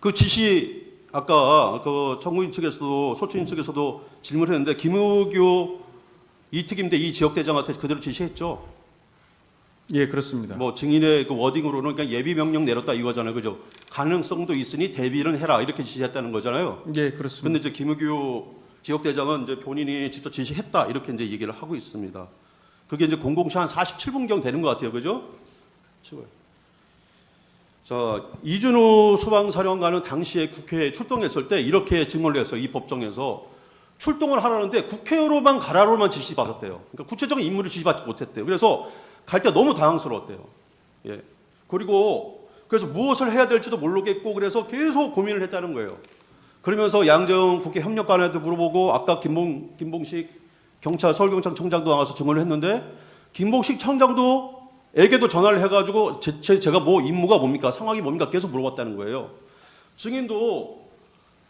그 지시 아까 그 청구인 측에서도 소추인 측에서도 질문했는데 김우규 이 특임대 이 지역대장한테 그대로 지시했죠. 예, 그렇습니다. 뭐 증인의 그 워딩으로는 그냥 예비 명령 내렸다 이거잖아요, 그죠? 가능성도 있으니 대비는 해라 이렇게 지시했다는 거잖아요. 예, 그렇습니다. 근데 이제 김우규 지역대장은 이제 본인이 직접 지시했다 이렇게 이제 얘기를 하고 있습니다. 그게 이제 00시 한 47분경 되는 것 같아요, 그죠? 치워요. 자, 이준우 수방사령관은 당시에 국회에 출동했을 때 이렇게 증언을 했어요. 이 법정에서 출동을 하라는데 국회로만 가라로만 지시받았대요. 그러니까 구체적인 임무를 지시받지 못했대요. 그래서 갈 때 너무 당황스러웠대요. 예. 그리고 그래서 무엇을 해야 될지도 모르겠고 그래서 계속 고민을 했다는 거예요. 그러면서 양재영 국회 협력관한테 물어보고 아까 김봉식 경찰 서울경찰청장도 나와서 증언을 했는데 김봉식 청장도 에게도 전화를 해가지고 제가 뭐 임무가 뭡니까 상황이 뭡니까 계속 물어봤다는 거예요. 증인도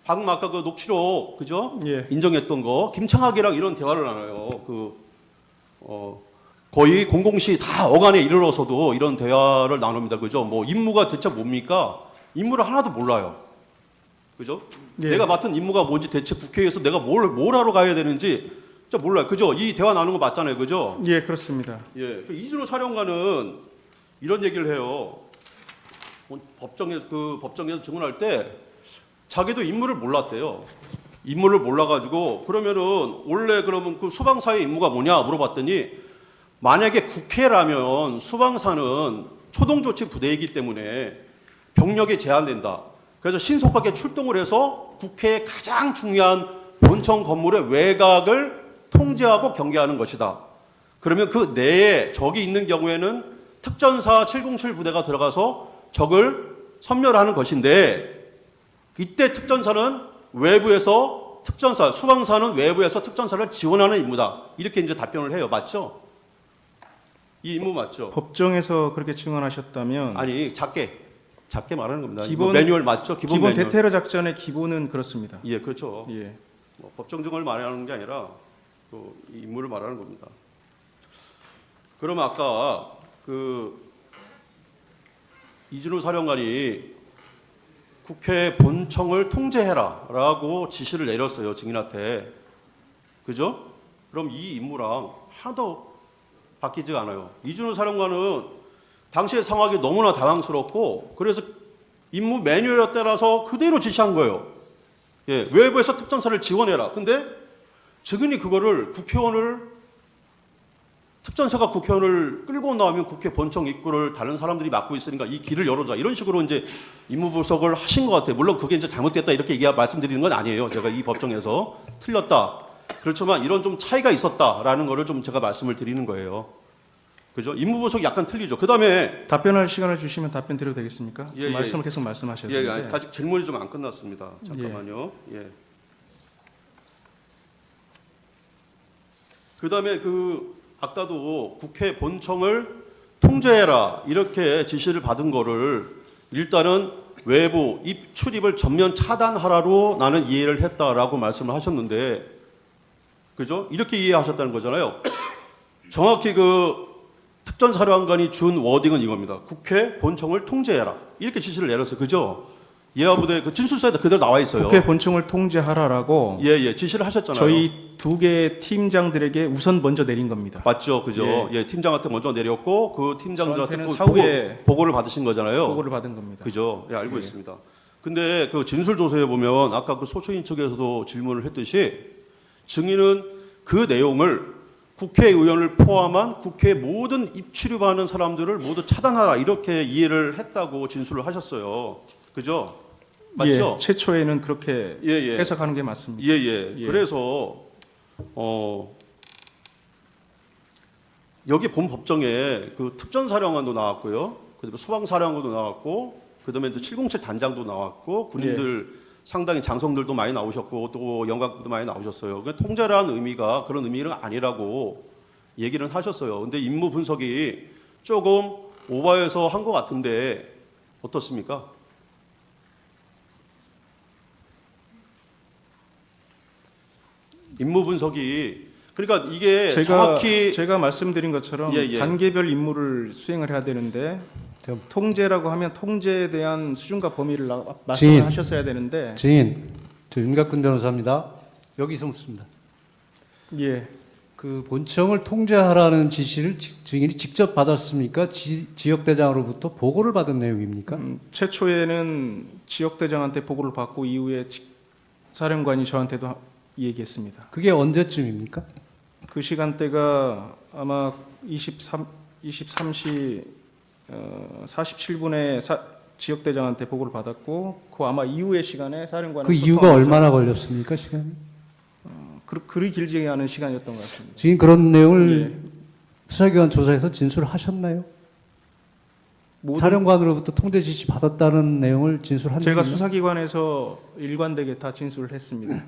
방금 아까 그 녹취록 그죠? 예. 인정했던 거 김창학이랑 이런 대화를 나눠요. 거의 00시 다 어간에 이르러서도 이런 대화를 나눕니다. 그죠? 뭐 임무가 대체 뭡니까? 임무를 하나도 몰라요. 그죠? 예. 내가 맡은 임무가 뭔지 대체 국회에서 내가 뭘 하러 가야 되는지 진짜 몰라요. 그죠? 이 대화 나누는 거 맞잖아요. 그죠? 예, 그렇습니다. 예. 그 이준호 사령관은 이런 얘기를 해요. 법정에서 증언할 때 자기도 임무를 몰랐대요. 임무를 몰라가지고 그러면은 원래 그러면 그 수방사의 임무가 뭐냐 물어봤더니 만약에 국회라면 수방사는 초동조치 부대이기 때문에 병력이 제한된다. 그래서 신속하게 출동을 해서 국회의 가장 중요한 본청 건물의 외곽을 통제하고 경계하는 것이다. 그러면 그 내에 적이 있는 경우에는 특전사 707 부대가 들어가서 적을 섬멸하는 것인데 이때 특전사는 외부에서 특전사, 수방사는 외부에서 특전사를 지원하는 임무다. 이렇게 이제 답변을 해요. 맞죠? 이 임무 맞죠? 법정에서 그렇게 증언하셨다면 아니 작게 말하는 겁니다. 기본- 매뉴얼 맞죠? 기본 매뉴얼. 대테러 작전의 기본은 그렇습니다. 예, 그렇죠. 예. 뭐 법정 증언을 말하는 게 아니라 이 임무를 말하는 겁니다. 그러면 아까 그 이준우 사령관이 국회 본청을 통제해라라고 지시를 내렸어요 증인한테. 그죠? 그럼 이 임무랑 하나도 바뀌지가 않아요. 이준우 사령관은 당시의 상황이 너무나 당황스럽고 그래서 임무 매뉴얼에 따라서 그대로 지시한 거예요. 예, 외부에서 특전사를 지원해라. 근데 증인이 그거를 특전사가 국회의원을 끌고 나오면 국회 본청 입구를 다른 사람들이 막고 있으니까 이 길을 열어줘. 이런 식으로 이제 임무 분석을 하신 것 같아요. 물론 그게 이제 잘못됐다 이렇게 말씀드리는 건 아니에요. 제가 이 법정에서 틀렸다. 그렇지만 이런 좀 차이가 있었다라는 거를 좀 제가 말씀을 드리는 거예요. 그죠? 임무 분석이 약간 틀리죠. 그 다음에 답변할 시간을 주시면 답변 드려도 되겠습니까? 예, 예. 말씀을 계속 예, 말씀하셨는데. 아직 질문이 좀 안 끝났습니다. 잠깐만요. 예. 그 다음에 아까도 국회 본청을 통제해라 이렇게 지시를 받은 거를 일단은 외부 출입을 전면 차단하라로 나는 이해를 했다라고 말씀을 하셨는데, 그죠? 이렇게 이해하셨다는 거잖아요. 정확히 특전사령관이 준 워딩은 이겁니다. 국회 본청을 통제해라 이렇게 지시를 내렸어요. 그죠? 예하 부대 진술서에도 그대로 나와 있어요. 국회 본청을 통제하라라고 예, 지시를 하셨잖아요. 저희 두 개의 팀장들에게 우선 먼저 내린 겁니다. 맞죠, 그죠? 예, 팀장한테 먼저 내렸고 그 팀장들한테 저한테는 또 사후에 보고를 받으신 거잖아요. 보고를 받은 겁니다. 그죠? 예, 알고 예. 있습니다. 근데 그 진술 조서에 보면 아까 그 소추인 측에서도 질문을 했듯이 증인은 그 내용을 국회의원을 포함한 국회 모든 입출입하는 사람들을 모두 차단하라 이렇게 이해를 했다고 진술을 하셨어요. 그죠? 맞죠? 예, 최초에는 그렇게 예. 해석하는 게 맞습니다. 예. 예. 그래서 여기 본 법정에 그 특전사령관도 나왔고요. 그다음에 소방사령관도 나왔고, 그다음에 707 단장도 나왔고, 군인들 상당히 장성들도 많이 나오셨고, 또 영광도 많이 나오셨어요. 그 통제라는 의미가 그런 의미는 아니라고 얘기를 하셨어요. 근데 임무 분석이 조금 오버해서 한 것 같은데 어떻습니까? 임무 분석이 그러니까 이게 정확히 제가 말씀드린 것처럼 예. 단계별 임무를 수행을 해야 되는데 통제라고 하면 통제에 대한 수준과 범위를 증인. 말씀을 하셨어야 되는데 증인, 저 윤갑근 변호사입니다. 여기서 묻습니다. 예, 그 본청을 통제하라는 지시를 증인이 직접 받았습니까? 지역대장으로부터 보고를 받은 내용입니까? 최초에는 지역대장한테 보고를 받고 이후에 사령관이 저한테도 얘기했습니다. 그게 언제쯤입니까? 그 시간대가 아마 23시 47분에 지역대장한테 보고를 받았고 그 아마 이후의 시간에 사령관을 그 이유가 얼마나 걸렸습니까, 시간이? 그리 길지 않은 시간이었던 것 같습니다. 증인 그런 내용을 예. 수사기관 조사에서 진술하셨나요? 사령관으로부터 통제 지시 받았다는 내용을 진술한 제가 적이 있나요? 수사기관에서 일관되게 다 진술을 했습니다.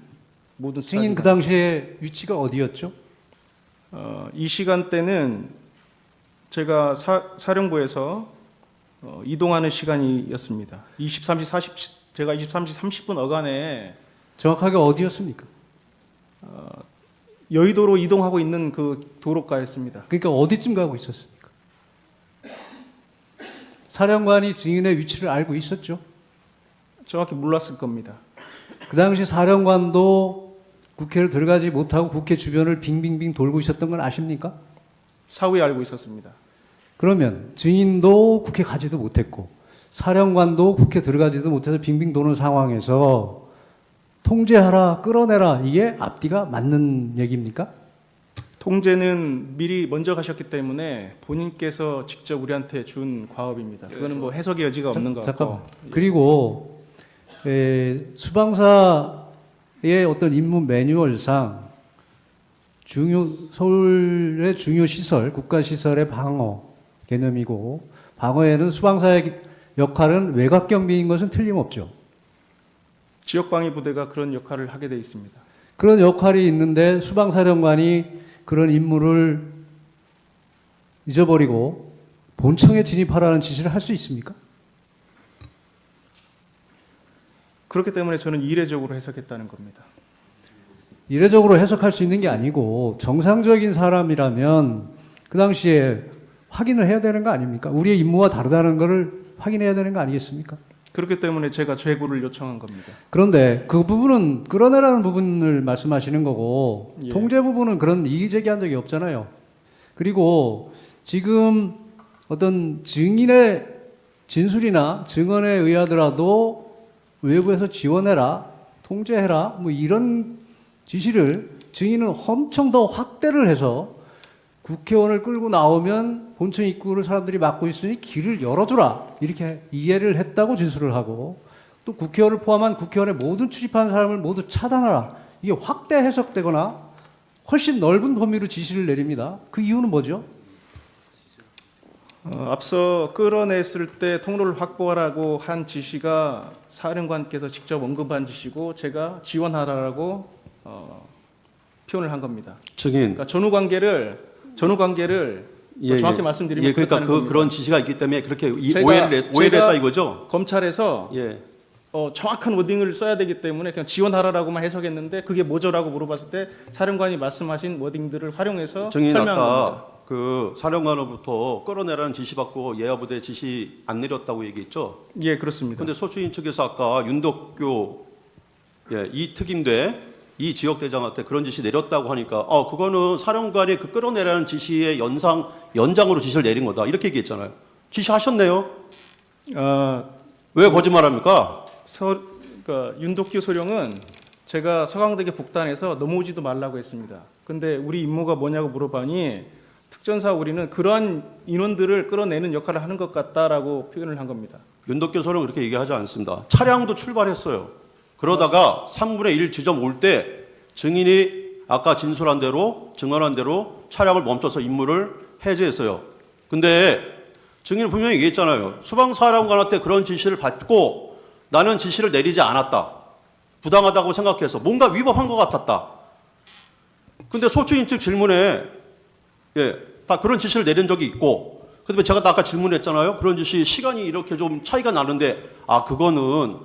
모든 증인 그 수사기관. 당시에 위치가 어디였죠? 이 시간대는 제가 사령부에서 이동하는 시간이었습니다. 제가 23시 30분 어간에 정확하게 어디였습니까? 여의도로 이동하고 있는 그 도로가였습니다. 그러니까 어디쯤 가고 있었습니까? 사령관이 증인의 위치를 알고 있었죠. 정확히 몰랐을 겁니다. 그 당시 사령관도 국회를 들어가지 못하고 국회 주변을 빙빙빙 돌고 있었던 건 아십니까? 사후에 알고 있었습니다. 그러면 증인도 국회 가지도 못했고 사령관도 국회 들어가지도 못해서 빙빙 도는 상황에서 통제하라, 끌어내라 이게 앞뒤가 맞는 얘기입니까? 통제는 미리 먼저 가셨기 때문에 본인께서 직접 우리한테 준 과업입니다. 그거는 뭐 해석의 여지가 없는 것 잠깐만. 같고. 그리고 수방사의 어떤 임무 매뉴얼상 서울의 중요 시설, 국가 시설의 방어 개념이고 방어에는 수방사의 역할은 외곽 경비인 것은 틀림없죠. 지역방위 부대가 그런 역할을 하게 돼 있습니다. 그런 역할이 있는데 수방사령관이 그런 임무를 잊어버리고 본청에 진입하라는 지시를 할 수 있습니까? 그렇기 때문에 저는 이례적으로 해석했다는 겁니다. 이례적으로 해석할 수 있는 게 아니고 정상적인 사람이라면 그 당시에 확인을 해야 되는 거 아닙니까? 우리의 임무와 다르다는 것을 확인해야 되는 거 아니겠습니까? 그렇기 때문에 제가 재구를 요청한 겁니다. 그런데 그 부분은 끌어내라는 부분을 말씀하시는 거고 예. 통제 부분은 그런 이의 제기한 적이 없잖아요. 그리고 지금 어떤 증인의 진술이나 증언에 의하더라도 외부에서 지원해라, 통제해라 뭐 이런 지시를 증인은 엄청 더 확대를 해서 국회의원을 끌고 나오면 본청 입구를 사람들이 막고 있으니 길을 열어주라 이렇게 이해를 했다고 진술을 하고 또 국회의원을 포함한 국회의원의 모든 출입하는 사람을 모두 차단하라 이게 확대 해석되거나 훨씬 넓은 범위로 지시를 내립니다. 그 이유는 뭐죠? 앞서 끌어냈을 때 통로를 확보하라고 한 지시가 사령관께서 직접 언급한 지시고 제가 지원하라고 표현을 한 겁니다. 증인. 그러니까 전후 관계를 정확히 말씀드리면 그러니까 그렇다는 그런 지시가 있기 때문에 그렇게 제가- 오해를 제가- 했다 이거죠. 검찰에서 예. 정확한 워딩을 써야 되기 때문에 그냥 지원하라라고만 해석했는데 그게 뭐죠라고 물어봤을 때 사령관이 말씀하신 워딩들을 활용해서 증인 설명한 겁니다. 아까 그 사령관으로부터 끌어내라는 지시 받고 예하부대 지시 안 내렸다고 얘기했죠. 예, 그렇습니다. 그런데 소추인 측에서 아까 윤덕교 이 특임대 이 지역대장한테 그런 지시 내렸다고 하니까 그거는 사령관이 그 끌어내라는 지시의 연장으로 지시를 내린 거다 이렇게 얘기했잖아요. 지시하셨네요. 왜 거짓말합니까? 그러니까 윤덕규 소령은 제가 서강대교 북단에서 넘어오지도 말라고 했습니다. 근데 우리 임무가 뭐냐고 물어봐니 특전사 우리는 그러한 인원들을 끌어내는 역할을 하는 것 같다라고 표현을 한 겁니다. 윤덕교 소령 그렇게 얘기하지 않습니다. 차량도 출발했어요. 그러다가 3분의 1 지점 올 때 증인이 아까 진술한 대로 증언한 대로 차량을 멈춰서 임무를 해제했어요. 근데 증인은 분명히 얘기했잖아요. 수방사령관한테 그런 지시를 받고 나는 지시를 내리지 않았다. 부당하다고 생각해서 뭔가 위법한 것 같았다. 근데 소추인 측 질문에 다 그런 지시를 내린 적이 있고 그다음에 제가 아까 질문했잖아요. 그런 지시 시간이 이렇게 좀 차이가 나는데 그거는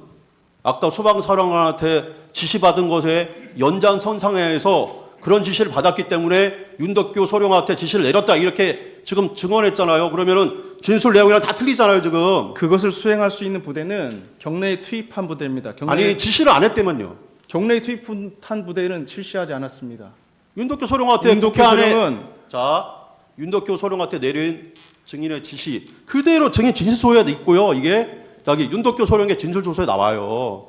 아까 수방사령관한테 지시받은 것에 연장선상에서 그런 지시를 받았기 때문에 윤덕교 소령한테 지시를 내렸다 이렇게 지금 증언했잖아요. 그러면은 진술 내용이랑 다 틀리잖아요, 지금. 그것을 수행할 수 있는 부대는 경내에 투입한 부대입니다. 아니, 지시를 안 했다면요. 경내에 투입한 부대는 실시하지 않았습니다. 윤덕교 소령한테 윤덕교 국회 안에 소령은 자, 윤덕교 소령한테 내린 증인의 지시 그대로 증인 진술서에 있고요. 이게 저기 윤덕교 소령의 진술조서에 나와요.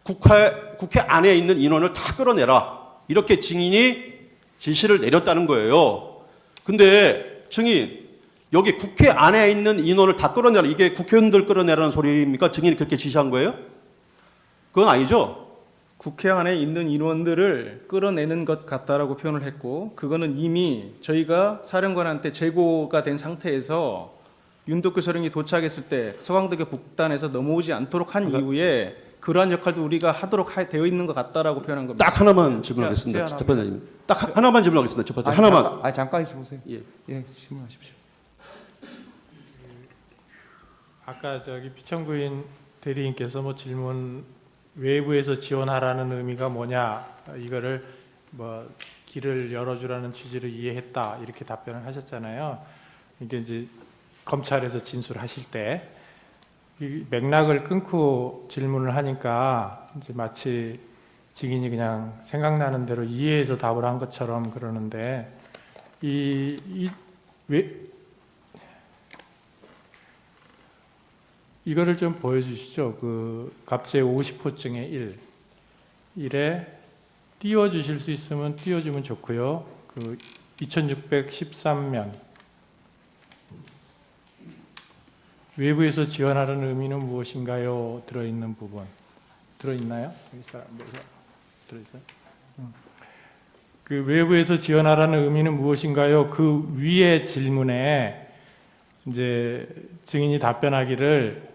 국회 안에 있는 인원을 다 끌어내라. 이렇게 증인이 지시를 내렸다는 거예요. 근데 증인 여기 국회 안에 있는 인원을 다 끌어내라. 이게 국회의원들 끌어내라는 소리입니까? 증인이 그렇게 지시한 거예요? 그건 아니죠. 국회 안에 있는 인원들을 끌어내는 것 같다라고 표현을 했고, 그거는 이미 저희가 사령관한테 재고가 된 상태에서 윤덕규 소령이 도착했을 때 서강대교 북단에서 넘어오지 않도록 한 이후에 그러한 역할도 우리가 하도록 되어 있는 것 같다라고 표현한 겁니다. 딱 하나만 질문하겠습니다. 재판장님. 딱 하나만 질문하겠습니다. 재판장님. 하나만. 잠깐 있어보세요. 예. 예, 질문하십시오. 아까 저기 피청구인 대리인께서 뭐 질문 외부에서 지원하라는 의미가 뭐냐 이거를 뭐 길을 열어주라는 취지로 이해했다 이렇게 답변을 하셨잖아요. 이게 이제 검찰에서 진술하실 때 이 맥락을 끊고 질문을 하니까 이제 마치 증인이 그냥 생각나는 대로 이해해서 답을 한 것처럼 그러는데 이거를 좀 보여주시죠. 그 갑제 50호증의 1에 띄워주실 수 있으면 띄워주면 좋고요. 그 2613면 외부에서 지원하라는 의미는 무엇인가요? 들어있는 부분 들어있나요? 여기 사람 들어있어요? 그 외부에서 지원하라는 의미는 무엇인가요? 그 위의 질문에 이제 증인이 답변하기를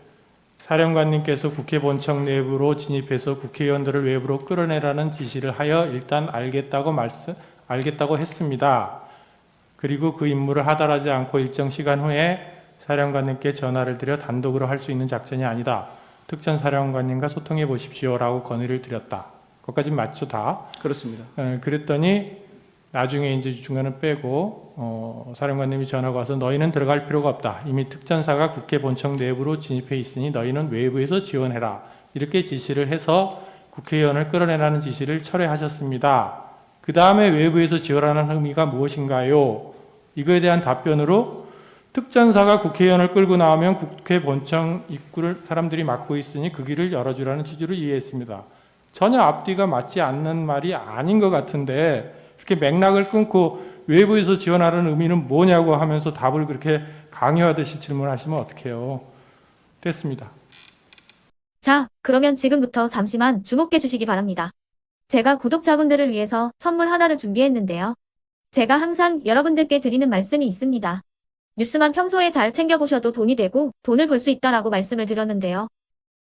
사령관님께서 국회 본청 내부로 진입해서 국회의원들을 외부로 끌어내라는 지시를 하여 일단 알겠다고 했습니다. 그리고 그 임무를 하달하지 않고 일정 시간 후에 사령관님께 전화를 드려 단독으로 할 수 있는 작전이 아니다. 특전 사령관님과 소통해 보십시오라고 건의를 드렸다. 그것까지 맞죠, 다? 그렇습니다. 그랬더니 나중에 이제 중간은 빼고 사령관님이 전화가 와서 너희는 들어갈 필요가 없다. 이미 특전사가 국회 본청 내부로 진입해 있으니 너희는 외부에서 지원해라. 이렇게 지시를 해서 국회의원을 끌어내라는 지시를 철회하셨습니다. 그 다음에 외부에서 지원하는 의미가 무엇인가요? 이거에 대한 답변으로 특전사가 국회의원을 끌고 나오면 국회 본청 입구를 사람들이 막고 있으니 그 길을 열어주라는 취지로 이해했습니다. 전혀 앞뒤가 맞지 않는 말이 아닌 것 같은데 이렇게 맥락을 끊고 외부에서 지원하라는 의미는 뭐냐고 하면서 답을 그렇게 강요하듯이 질문하시면 어떡해요. 됐습니다. 자, 그러면 지금부터 잠시만 주목해 주시기 바랍니다. 제가 구독자분들을 위해서 선물 하나를 준비했는데요. 제가 항상 여러분들께 드리는 말씀이 있습니다. 뉴스만 평소에 잘 챙겨보셔도 돈이 되고 돈을 벌 수 있다라고 말씀을 드렸는데요.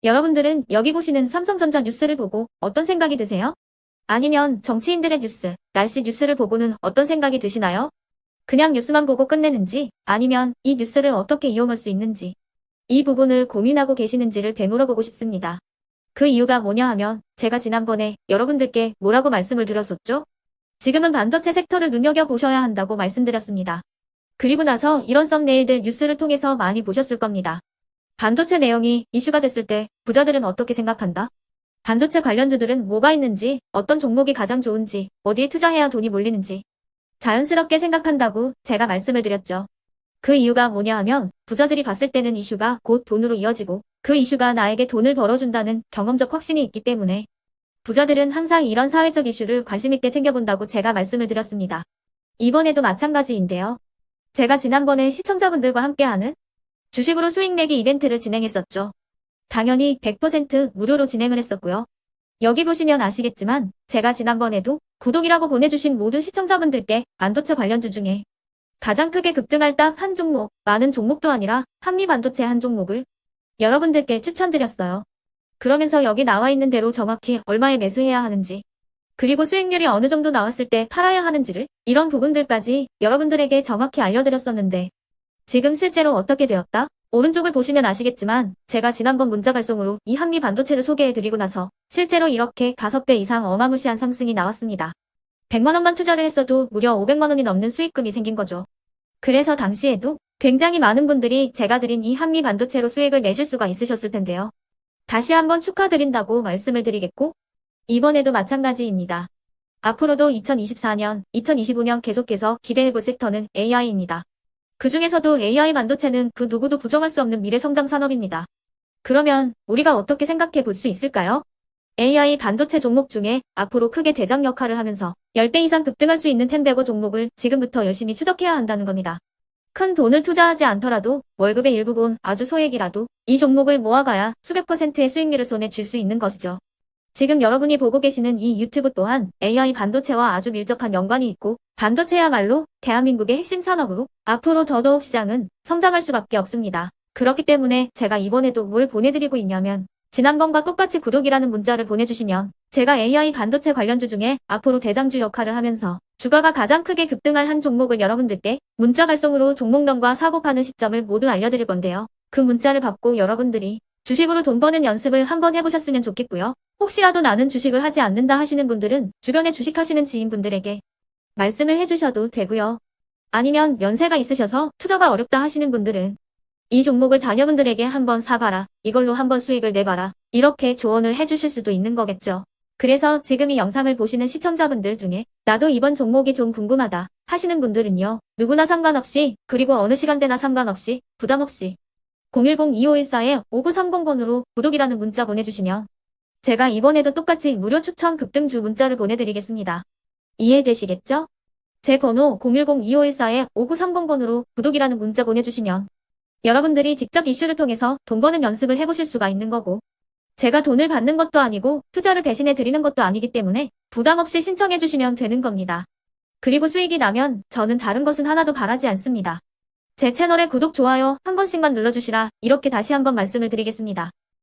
여러분들은 여기 보시는 삼성전자 뉴스를 보고 어떤 생각이 드세요? 아니면 정치인들의 뉴스, 날씨 뉴스를 보고는 어떤 생각이 드시나요? 그냥 뉴스만 보고 끝내는지 아니면 이 뉴스를 어떻게 이용할 수 있는지 이 부분을 고민하고 계시는지를 되물어보고 싶습니다. 그 이유가 뭐냐 하면 제가 지난번에 여러분들께 뭐라고 말씀을 드렸었죠? 지금은 반도체 섹터를 눈여겨보셔야 한다고 말씀드렸습니다. 그리고 나서 이런 썸네일들 뉴스를 통해서 많이 보셨을 겁니다. 반도체 내용이 이슈가 됐을 때 부자들은 어떻게 생각한다? 반도체 관련주들은 뭐가 있는지, 어떤 종목이 가장 좋은지, 어디에 투자해야 돈이 몰리는지 자연스럽게 생각한다고 제가 말씀을 드렸죠. 그 이유가 뭐냐 하면 부자들이 봤을 때는 이슈가 곧 돈으로 이어지고 그 이슈가 나에게 돈을 벌어준다는 경험적 확신이 있기 때문에 부자들은 항상 이런 사회적 이슈를 관심 있게 챙겨본다고 제가 말씀을 드렸습니다. 이번에도 마찬가지인데요. 제가 지난번에 시청자분들과 함께하는 주식으로 수익 내기 이벤트를 진행했었죠. 당연히 100% 무료로 진행을 했었고요. 여기 보시면 아시겠지만 제가 지난번에도 구독이라고 보내주신 모든 시청자분들께 반도체 관련주 중에 가장 크게 급등할 딱 한 종목, 많은 종목도 아니라 한미반도체 한 종목을 여러분들께 추천드렸어요. 그러면서 여기 나와 있는 대로 정확히 얼마에 매수해야 하는지 그리고 수익률이 어느 정도 나왔을 때 팔아야 하는지를 이런 부분들까지 여러분들에게 정확히 알려드렸었는데 지금 실제로 어떻게 되었다? 오른쪽을 보시면 아시겠지만 제가 지난번 문자 발송으로 이 한미 반도체를 소개해드리고 나서 실제로 이렇게 5배 이상 어마무시한 상승이 나왔습니다. 100만 원만 투자를 했어도 무려 500만 원이 넘는 수익금이 생긴 거죠. 그래서 당시에도 굉장히 많은 분들이 제가 드린 이 한미 반도체로 수익을 내실 수가 있으셨을 텐데요. 다시 한번 축하드린다고 말씀을 드리겠고, 이번에도 마찬가지입니다. 앞으로도 2024년, 2025년 계속해서 기대해볼 섹터는 AI입니다. 그 중에서도 AI 반도체는 그 누구도 부정할 수 없는 미래 성장 산업입니다. 그러면 우리가 어떻게 생각해 볼 수 있을까요? AI 반도체 종목 중에 앞으로 크게 대장 역할을 하면서 10배 이상 급등할 수 있는 텐베고 종목을 지금부터 열심히 추적해야 한다는 겁니다. 큰 돈을 투자하지 않더라도 월급의 일부분 아주 소액이라도 이 종목을 모아가야 수백 %의 수익률을 손에 쥘 수 있는 것이죠. 지금 여러분이 보고 계시는 이 유튜브 또한 AI 반도체와 아주 밀접한 연관이 있고 반도체야말로 대한민국의 핵심 산업으로 앞으로 더더욱 시장은 성장할 수밖에 없습니다. 그렇기 때문에 제가 이번에도 뭘 보내드리고 있냐면 지난번과 똑같이 구독이라는 문자를 보내주시면 제가 AI 반도체 관련주 중에 앞으로 대장주 역할을 하면서 주가가 가장 크게 급등할 한 종목을 여러분들께 문자 발송으로 종목명과 사고 파는 시점을 모두 알려드릴 건데요. 그 문자를 받고 여러분들이 주식으로 돈 버는 연습을 한번 해보셨으면 좋겠고요. 혹시라도 나는 주식을 하지 않는다 하시는 분들은 주변에 주식하시는 지인분들에게 말씀을 해주셔도 되고요. 아니면 연세가 있으셔서 투자가 어렵다 하시는 분들은 이 종목을 자녀분들에게 한번 사봐라. 이걸로 한번 수익을 내봐라. 이렇게 조언을 해주실 수도 있는 거겠죠. 그래서 지금 이 영상을 보시는 시청자분들 중에 나도 이번 종목이 좀 궁금하다 하시는 분들은요. 누구나 상관없이 그리고 어느 시간대나 상관없이 부담 없이 010-2514-5930번으로 구독이라는 문자 보내주시면 제가 이번에도 똑같이 무료 추천 급등주 문자를 보내드리겠습니다. 이해되시겠죠? 제 번호 010-2514-5930번으로 구독이라는 문자 보내주시면 여러분들이 직접 이슈를 통해서 돈 버는 연습을 해보실 수가 있는 거고 제가 돈을 받는 것도 아니고 투자를 대신해 드리는 것도 아니기 때문에 부담 없이 신청해 주시면 되는 겁니다. 그리고 수익이 나면 저는 다른 것은 하나도 바라지 않습니다. 제 채널에 구독, 좋아요 한 번씩만 눌러주시라 이렇게 다시 한번 말씀을 드리겠습니다.